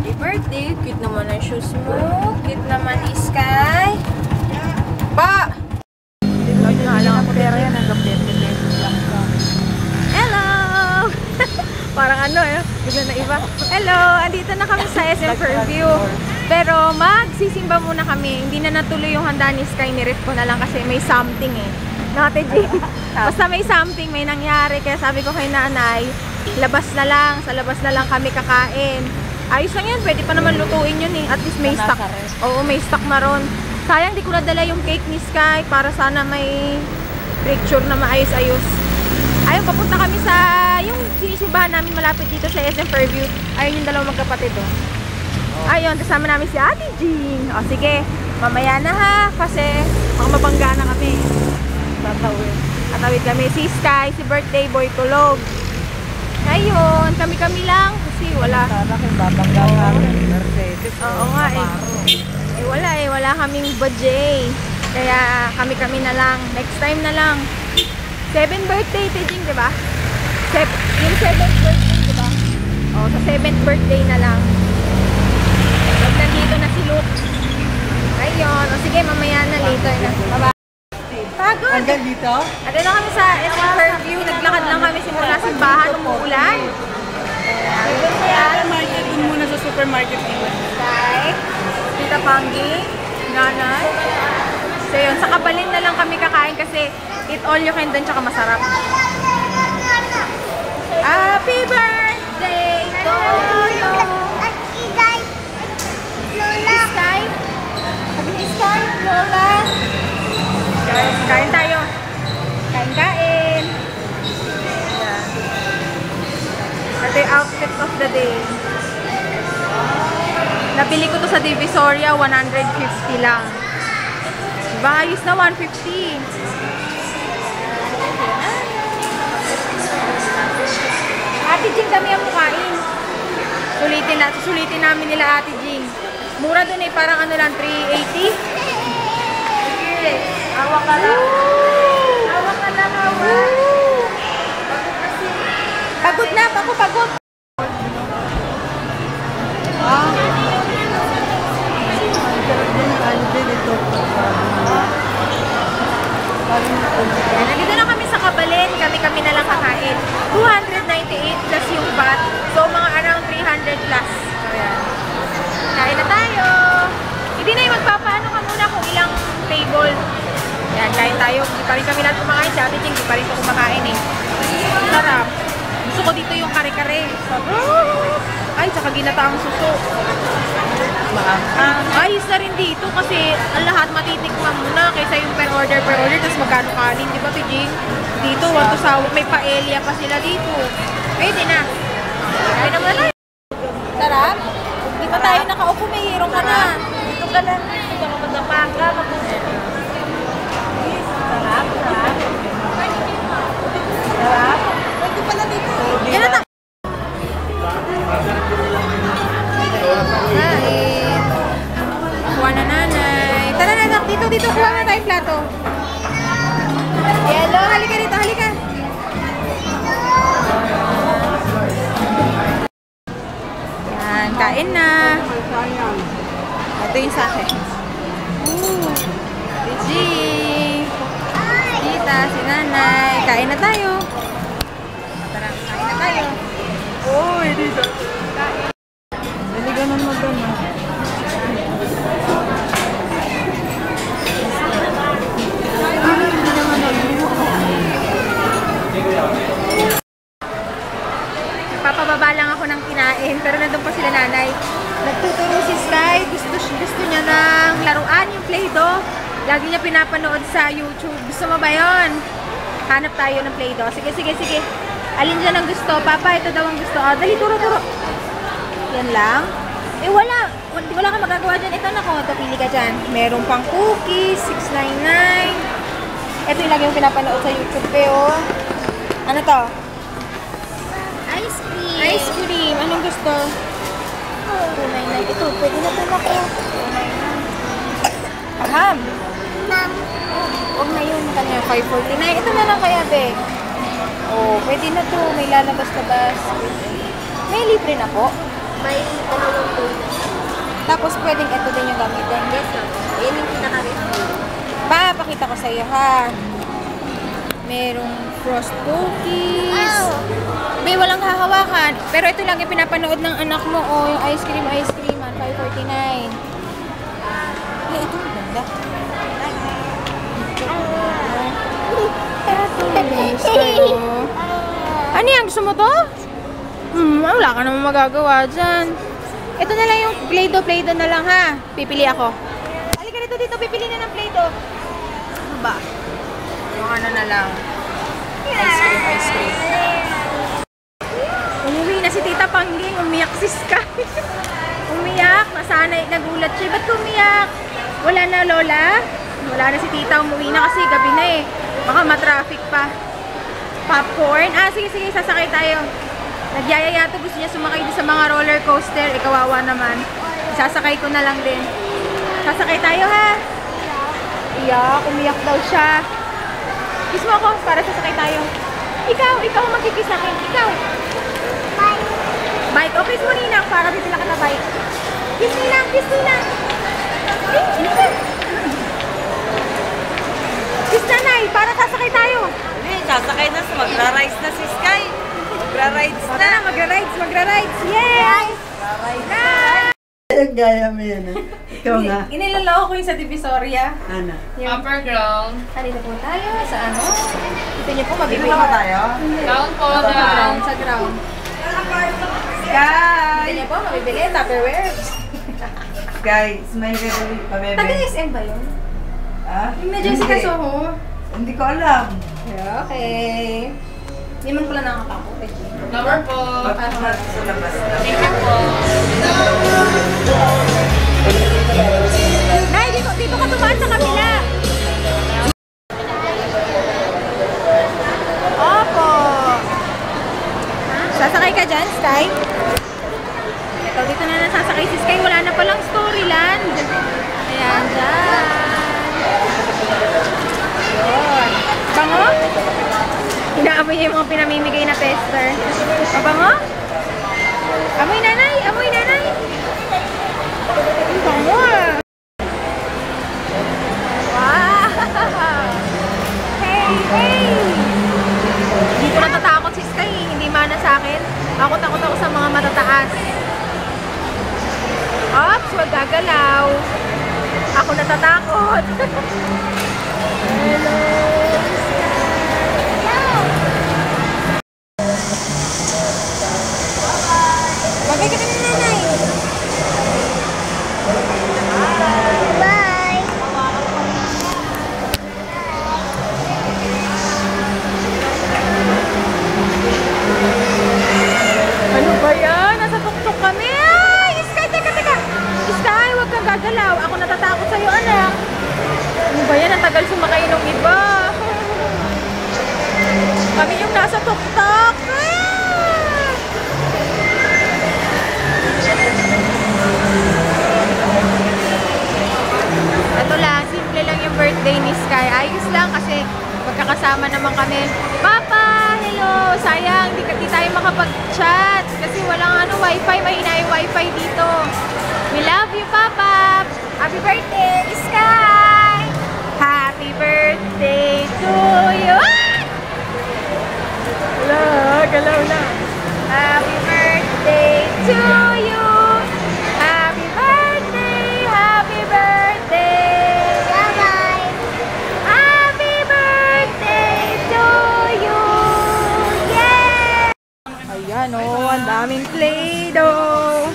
Happy birthday. Cute naman ang shoes mo. Cute naman Sky. Pa! Naalang ang pera yan. Hello! Parang ano eh. Bigla na iba. Hello! Andito na kami sa SM Fairview. Pero magsisimba muna kami. Hindi na natuloy yung handa ni Sky. Nirip ko na lang kasi may something eh. Nakate G. Basta may something, may nangyari. Kaya sabi ko kay nanay, labas na lang. Sa labas na lang kami kakain. Ayos lang yan. Pwede pa naman lutuin yun eh. At least may stock. Oo, may stock na ron. Sayang di ko nadala yung cake ni Sky. Para sana may picture na maayos-ayos. Ayun, papunta kami sa yung sinisimbahan namin malapit dito sa SM Fairview. Ayun yung dalawang magkapatid oh. Ayun, kasama namin si Ate Jean. O sige, mamaya na ha. Kasi mga mabangga na kami. Tatawid kami. Si Sky, si birthday boy tulog. Ayun, kami-kami lang. Kasi wala. Babangga kami. Mercedes. Oo nga eh. Wala kaming budget. Kaya kami-kami na lang. Next time na lang. 7th birthday, Tejing, diba? Yung 7th birthday, diba? O, sa 7th birthday na lang. Pag nandito na si Luke. Ayun. O sige, mamaya na, later na. Bye-bye. Pagod! Hanggang dito? Ano na kami sa SM Fairview. Naglakad lang kami simula simbahan. Umuulan. Market dun muna sa supermarket dito. Sky, Tita Panggi, Nanay. So yun, sa Kabalin na lang kami kakain kasi eat all you can dun tsaka masarap. Happy birthday to you! Sky? Sabi ni Sky, Lola. Kain tayo. Kain-kain. Yeah. Ito yung outfit of the day. Nabili ko to sa Divisoria, 150 lang. Diba? Ayos na 150. Ate Jing, kami ang mukain. Sulitin namin nila Ate Jing. Mura dun eh, parang ano lang, 380. Sige, hawak ka lang. Hawak ka lang, hawak. Pagod na, ako pagod. Nandito na kami sa Kabalin, kami na lang kakain. 298 plus yung VAT, so mga around 300 plus. So yan. Kain na tayo. Hindi na yung magpapaano ka muna kung ilang table. Yan, kain tayo. Hindi pa rin kami lahat kumakain. Si Ate Jing, hindi pa rin ito kumakain eh. Sarap. Gusto ko dito yung kare-kare. Ay, tsaka ginataang suso. Ayos na rin dito kasi ang lahat matitikman muna kaysa yung per order, tapos magkano kanin, di ba, Pijing? Dito, wato sa may paella pa sila dito. Pwede na. Pwede naman na. Sarap. Di pa tayo nakaupo, may hirong ka na. Dito ka lang. Dito ka madapa ka. Sarap, sarap. Sarap. Pwede pala dito. Yan na. Kain. Kuha na nanay. Tara na, dito, kuha na tayong plato. Hello, halika dito, halika. Yan, kain na. Ito yung sa akin. Gigi. Tita, si nanay. Kain na tayo. Tara, kain na tayo. Uy, dito. Kain. Dali ganun mo doon. Papababa lang ako ng kinain, pero nandun pa sila nanay. Nagtuturo si Sky, gusto niya ng laruan, yung Play-Doh. Lagi niya pinapanood sa YouTube. Gusto mo ba yun? Hanap tayo ng Play-Doh. Sige. Alin dyan ang gusto? Papa, ito daw ang gusto. Oh, dali, turo. Yan lang. Eh, wala kang magagawa dyan. Ito na ko, pili ka dyan. Meron pang cookies, $6.99. Ito yung lagi yung pinapanood sa YouTube, oh. Ano to? Ice cream. Anong gusto? $2.99. Ito, pwede na ito ako. Ham. Huwag na yun. Kanya $5.49. Ito na lang kaya, be. Oh, pwede na to. May lalabas-labas. May libre na po. May dalawang Tapos pwedeng ito din yung gamitin. Yes, ma'am. Ayan yung pinaka-review. Pakita ko sa iyo, ha? Merong frost cookies. May walang hahawakan. Pero ito lang yung pinapanood ng anak mo. O, yung ice cream, 549. Ito, ganda. Ano yan? Gusto mo to? Wala ka naman magagawa dyan. Ito na lang yung Play-Doh na lang, ha? Pipili ako. Halika dito, pipili na ng Play-Doh. Ano ba? Yung ano na lang. Ice cream. Umuwi na si Tita Pangling. Umiyak si Sky. Umiyak. Nasanay, nagulat siya. Ba't umiyak? Wala na, Lola? Wala na si Tita. Umuwi na kasi gabi na eh. Baka matraffic pa. Popcorn? Sige, sasakay tayo. Nagyayaya to, gusto niya sumakay din sa mga roller coaster. Kawawa naman. Sasakay ko na lang din. Sasakay tayo, ha? Iyak, umiyak daw siya. Kiss mo ako para sasakay tayo. Ikaw magkikis sa akin. Ikaw. Bike. Okay, kiss mo Ninang para bibila ka na bike. Kiss Ninang. Kiss Nanay para sasakay tayo. Sasakay na, magra-rides na si Sky. Magra-rides na. Magra-rides. Yes! Gaya mo yan, ha? Ikaw nga. Iniloloko ko yung sa Divisoria. Ano? Upper ground. Halika po tayo sa ano. Ito niyo po, Dito mabibili. ba tayo? Down po, Sa down. ground, sa ground. Sky! Ito niyo po, mabibili. Tupperware. Sky, smile ka rin, pabebe. Taga-SM ba yun? Ha? Yung na Jessica Hindi. Soho. Hindi ko alam. Okay. Hindi man pala nakakako. Number po. Pagkakas sa labas na. Thank you po. Nay, dito ka tumaan sa kabila. Opo. Sasakay ka dyan, Sky? Ito, dito na nasasakay si Sky. Wala na palang Storyland. Ayan, dyan. Yun. Bango? Inaamoy niya yung mga pinamimigay na tester. Mabango? Amoy nanay! Amoy nanay! Ang bango ah! Wow! Hey! Hindi ko natatakot si Sky. Hindi mana sa akin. Ako takot ako sa mga matataas. Ops! Huwag gagalaw. Ako natatakot. Hello! Bagay ka na ni nanay. Bye! Ano ba yan? Nasa tuktok kami. Ay! Sky, teka! Sky, huwag kang gagalaw. Ako natatakot sa'yo, anak. Ano ba yan? Ang tagal sumakay nung iba. Kami yung nasa tuktok. Ito lang, simple lang yung birthday ni Sky. Ayos lang kasi magkakasama naman kami. Papa, hello! Sayang, di tayo makapag-chat kasi walang wifi, mahina yung wifi dito. We love you, Papa! Happy birthday, Sky! Happy birthday to you! Galaw na. Happy birthday to you! Happy birthday! Happy birthday! Bye-bye! Happy birthday to you! Yeah! Ayan ang daming Play-Doh!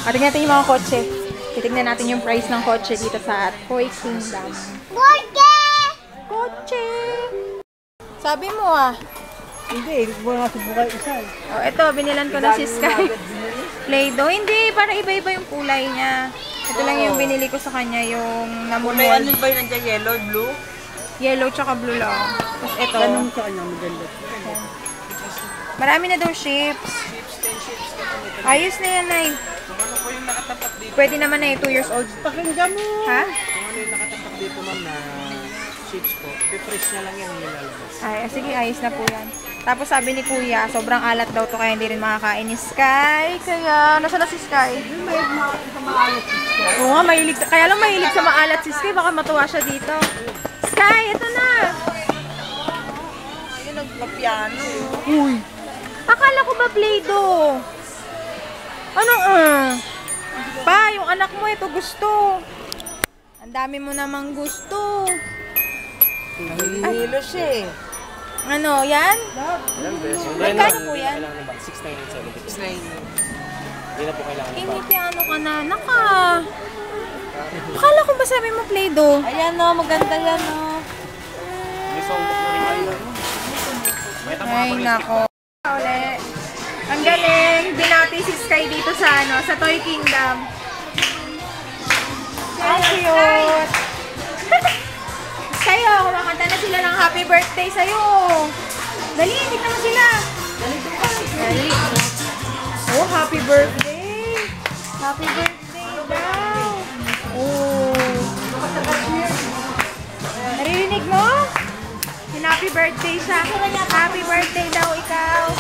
Ating natin yung mga kotse. Titignan natin yung price ng kotse dito sa Toy Kingdom. Kotse! Sabi mo Hindi, hindi mo nga subukay isa. Oh, ito, binilan ko na si Sky. Play-Doh. Hindi, para iba-iba yung kulay niya. Ito lang yung binili ko sa kanya, yung Kulay ano namumold. ba yun nandiyan? Yellow, blue? Yellow tsaka blue lang. Tapos ito. Ganun sa kanya maganda. Marami na daw shapes. Ayos na yan, Nay. Ano po yung nakatapat dito? Pwede naman na 2 years old. Pakinggan mo! Ha? Ano yung nakatapat dito, ma'am, na chips po? Refresh na lang yan nilalabas. Ay, sige, ayos na po yan. Tapos sabi ni Kuya, sobrang alat daw to kaya hindi rin makakain ni Sky. Kaya, nasa na si Sky? Oo nga, mahilig. Kaya lang mahilig sa maalat si Sky. Baka matuwa siya dito. Sky, ito na! Ayun, nagpa-piano. Uy! Akala ko ba Play-Doh? Ano Pa, yung anak mo ito gusto. Ang dami mo namang gusto. Hilo siya eh. Ano, yan? Magkano po yan? 69876. Hindi na po kailangan ng Hindi piano ka na. Naka. Akala ko ba sabi mo Play-Doh? Ayan o, maganda yan o. May songbook na rin kayo. Ay, nako. Uli. Ang galing. Binati si Sky dito sa sa Toy Kingdom. Ang cute. Sky, oh, kumakanta na sila ng happy birthday sa'yo. Dali, tignan mo sila. Dali. Oh, happy birthday. Happy birthday daw. Oh. Naririnig mo? Happy birthday siya. Happy birthday daw ikaw.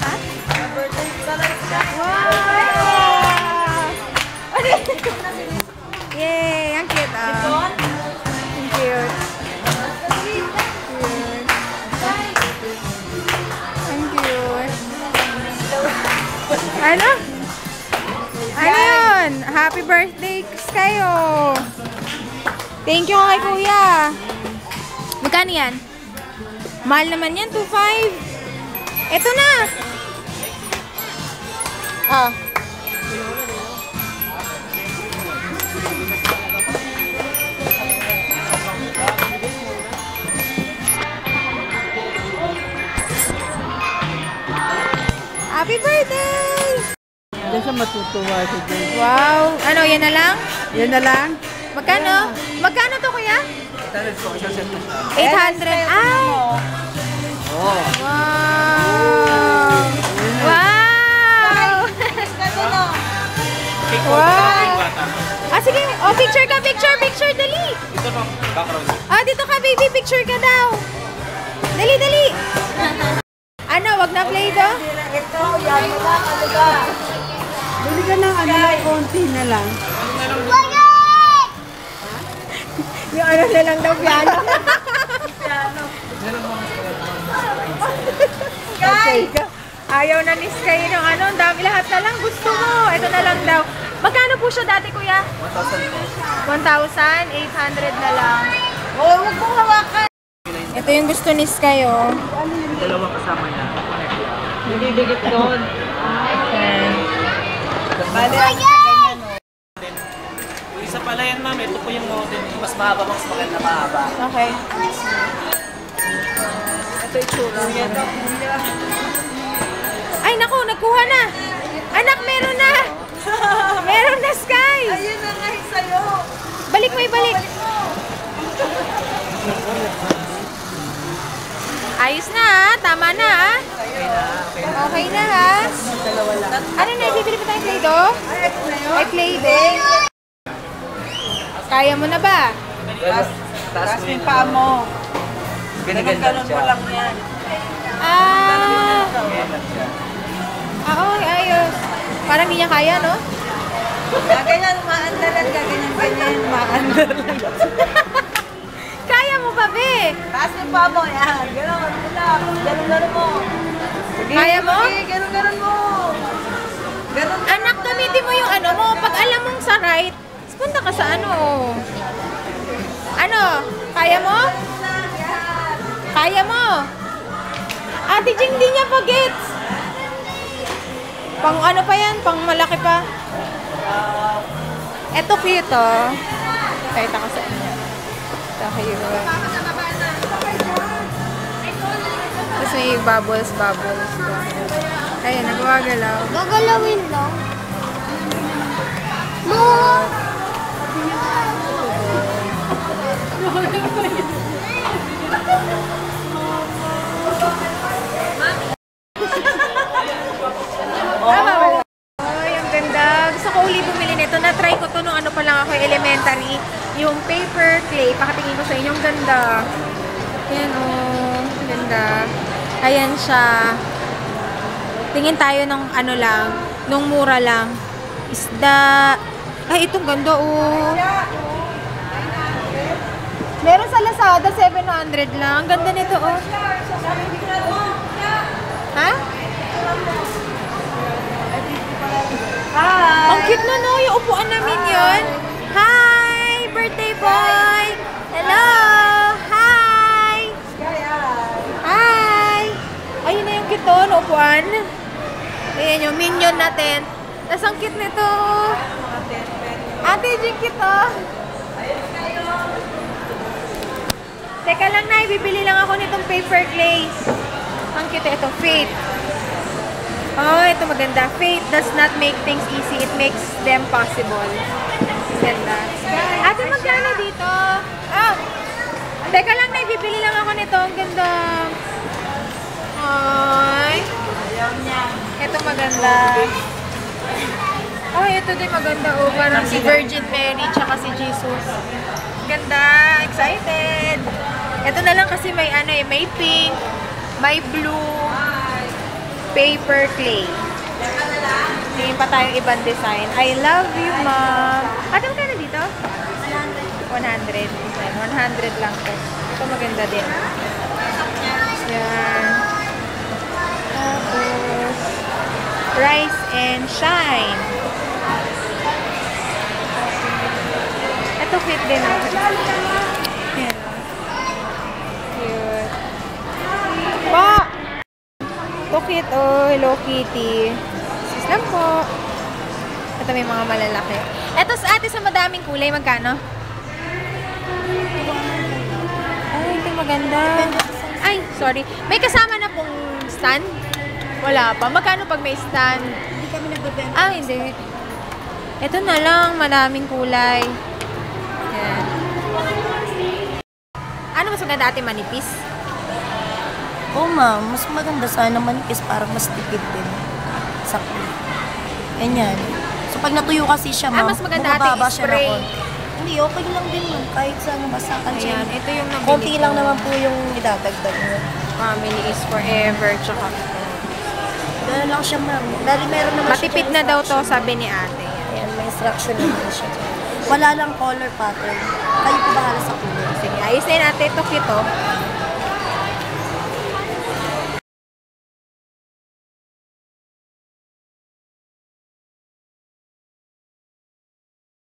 Ha? Happy birthday ka. Wow! Yay! Ang cute ah. Ang cute. Ang cute. Ano? Ano yun? Happy birthday kayo. Thank you kay Kuya. Magkano yan? Mahal naman yan, 2.5. Ito na. Ah. Happy birthday! Hindi siya matutuwa siya dyan. Wow. Ano, yan na lang? Yan na lang. Magkano? Magkano to, Kuya? 800 po, isang set po siya. 800. Ay! Oo. Wow! Wow! Cake po, Wow. cake bata. Ah, sige. Oh, picture ka, picture, dali. Ito no, background. Ah, dito ka, baby, picture ka daw. Dali, dali. Ano, wag na play do? Ito, yan mo lang. Ano ba? Bili ka ng ano lang, konti na lang. Yung ano na lang daw, piano. Sky! Ayaw na ni Sky ng ano, ang dami lahat na lang. Gusto mo. Ito na lang daw. Magkano po siya dati, Kuya? 1,800 na lang. Oh, huwag mong hawakan. Ito yung gusto ni Sky, oh. Dalawa kasama niya. Hindi dikit doon. Ayan. Bale, ano sa ganyan o. Yung isa pala yan ma'am, ito po yung model. Mas mahaba, mas maganda mahaba. Okay. Ito itsura. Ay, naku, nagkuha na. Anak, meron na. Meron na, Sky. Ayun na nga yung sa'yo. Balik mo, ibalik. Ayos na, ha? Tama na, ha? Okay na, ha? Ano na, bibili pa tayong Play-Doh? Ay, Play-Doh. Kaya mo na ba? Taas mo yung paa mo. Ganun-ganun mo lang yan. Ah, oo, ayos. Parang hindi niya kaya, no? Gaganyan, maandalan, gaganyan, maandalan. Kaya mo ba, be? Taas mo yung paa mo, yan. Ganun mo lang. Ganun mo. Sige, Kaya mo? Sige, ganun mo. Ganun. Anak, gamitin mo yung ano mo. Pag alam mong sa right, punta ka sa ano. Ano? Kaya mo? Kaya mo? Ate Jing, di niya pa gets. Pang ano pa yan? Pang malaki pa. Eto cute, oh. Kahit ako sa inyo. Ito cute. Tapos may bubbles. Ayun, nagwagalaw. Gagalawin lang. No! Ay, ang ganda. Gusto ko uli bumili nito. Na-try ko to nung ano pa lang ako, elementary. Yung paper clay. Pakatingin ko sa inyo. Ang ganda. Ayan, oh. Ang ganda. Ayan siya. Tingin tayo ng ano lang, nung mura lang. Isda. Ay, itong ganda, oh. Meron sa Lazada, 700 lang. Ang ganda nito, oh. Ha? Hi! Ang cute na, no? Yung upuan namin yun. Hi! Birthday boy! Hello! Hi! Hi! Ayun na yung cute, oh, na upuan. Ayan yung minion natin. Tapos ang cute nito. Ate, yung cute, oh. Teka lang, Nay. Bibili lang ako nitong paper glaze. Ang cute ito. Fate. Oh, ito maganda. Fate does not make things easy. It makes them possible. Ganda. Ate, magkano dito? Ah! Teka lang, Nay. Bibili lang ako nito. Ang ganda. Ay. Ito maganda. Oh, ito din maganda. Oh, parang si Virgin Mary tsaka si Jesus. Ganda. Excited. Ito na lang kasi may ano eh, may pink, may blue, paper clay. Tingin pa tayong ibang design. I love you, Mom. Ate, magkano dito? 100. 100 lang to. Ito maganda din. Yan. Tapos, Rise and Shine. Ito cute din ako. Yan. Cute. Pa! Ito cute, oh. Hello Kitty. Sis lang po. Ito may mga malalaki. Ito sa ate sa madaming kulay, magkano? Ay, ito maganda. Ay, sorry. May kasama na pong stand? Wala pa. Magkano pag may stand? Hindi kami nagbebenta. Ah, hindi. Ito na lang, maraming kulay. Yan. Ano mas maganda ate, manipis? Oo, ma'am. Mas maganda sana manipis, parang mas tipid din. Sakto. Ganyan. So, pag natuyo kasi siya, ma'am, mas maganda bumababa ate, siya spray. ng konti. Hindi, okay lang din, ma'am. Kahit saan mabasakan siya. Ayan, ito yung nabili Konti ko. lang naman po yung idadagdag mo. Family is forever, tsaka Gano'n lang siya, ma'am. Dahil meron naman matipid na daw to, sabi ni ate. Ayan, may instruction naman siya. Wala lang color pattern. Kayo po bahala sa kulay. Sige, ayos na yun ate. Ito cute, oh.